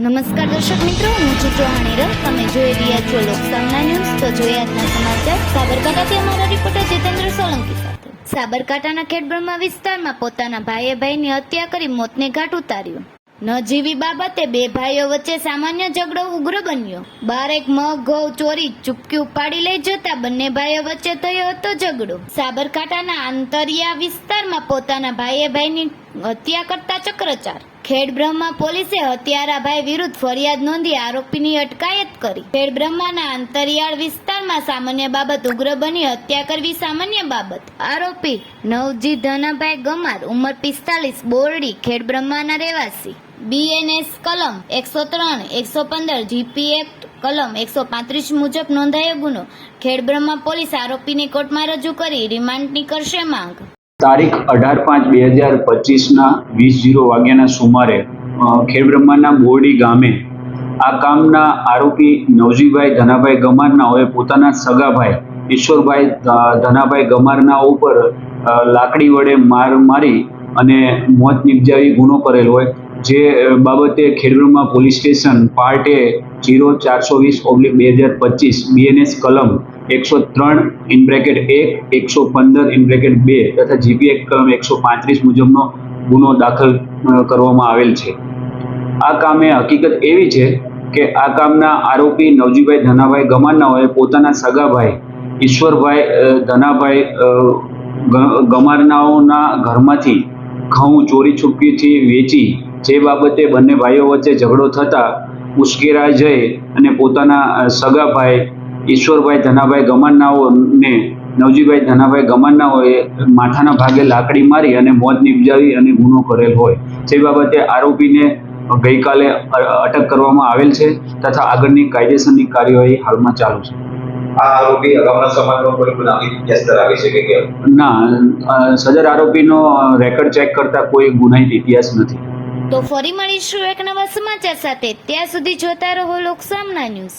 નમસ્કાર દર્શક મિત્રો, હું છું ચૌહાણી. તમે જોઈ રહ્યા છો લોકસામના ન્યૂઝ. તો જોઈએ આજના સમાચાર. સાબરકાંઠાથી અમારા રિપોર્ટર જીતેન્દ્ર સોલંકી સાથે. સાબરકાંઠાના ખેડબ્રહ્મા વિસ્તારમાં પોતાના ભાઈની હત્યા કરી મોતને ઘાટ ઉતાર્યો. નજીવી બાબતે બે ભાઈઓ વચ્ચે સામાન્ય ઝઘડો ઉગ્ર બન્યો. 12 મગ ઘઉં ચોરી ચૂપકી ઉપાડી લઈ જતા બંને ભાઈઓ વચ્ચે થયો હતો ઝઘડો. સાબરકાંઠાના આંતરિયા વિસ્તારમાં પોતાના ભાઈની હત્યા કરતા ચક્રચાર. ખેડબ્રહ્મા પોલીસે હત્યારા ભાઈ વિરુદ્ધ ફરિયાદ નોંધી આરોપીની અટકાયત કરી. ખેડબ્રહ્માના આંતરિયાળ વિસ્તારમાં સામાન્ય બાબત ઉગ્ર બની હત્યા કરવી સામાન્ય બાબત. આરોપી નવજી ધનાભાઈ ગમાર, ઉંમર 45, બોરડી, ખેડબ્રહ્માના રહેવાસી. BNS કલમ 103, 115, GP એક્ટ કલમ 135 મુજબ નોંધાયો ગુનો. ખેડબ્રહ્મા પોલીસ આરોપીને કોર્ટમાં રજૂ કરી રિમાન્ડની કરશે માંગ. તારીખ 18/5/2025ના 20:00 વાગ્યાના સુમારે ખેડબ્રહ્માના બોરડી ગામે આ કામના આરોપી નવજીભાઈ ધનાભાઈ ગમારના હવે પોતાના સગા ભાઈ ઈશ્વરભાઈ ધનાભાઈ ગમારના ઉપર લાકડી વડે મારી અને મોત નિપજાવી ગુનો કરેલ હોય, જે બાબતે Khedbrahma police station part A 0420/2025 BNS કલમ 103(1) 115(2) તથા GP એક્ટ કલમ 135 મુજબનો ગુનો દાખલ કરવામાં આવેલ છે. આ કામે હકીકત એવી છે કે આ કામના આરોપી નવજીભાઈ ધનાભાઈ ગમારના હોય પોતાના સગા ભાઈ ઈશ્વરભાઈ ધનાભાઈ ગમારનાઓના ઘરમાંથી ઘઉં ચોરી છુપકીથી વેચી, જે બાબતે બંને ભાઈઓ વચ્ચે ઝઘડો થતા ઉશ્કેરાઈ જઈ અને પોતાના સગા ભાઈ ઈશ્વરભાઈ ધનાભાઈ ગમારનાઓને નવજીભાઈ ધનાભાઈ ગમારનાઓએ માથાના ભાગે લાકડી મારી અને મોત નિપજાવી અને ગુનો કરેલ હોય, જે બાબતે આરોપીને ગઈકાલે અટક કરવામાં આવેલ છે તથા આગળની કાયદેસરની કાર્યવાહી હાલમાં ચાલુ છે. આ આરોપી અગાઉના સમયમાં કોઈ ગુનાહિત ઇતિહાસ ધરાવે છે કે કેમ? ના, સદર આરોપીનો રેકોર્ડ ચેક કરતા કોઈ ગુનાહિત ઇતિહાસ નથી. તો ફરી મળીશું એક નવા સમાચાર સાથે. ત્યાં સુધી જોતા રહો લોકસામના ન્યૂઝ.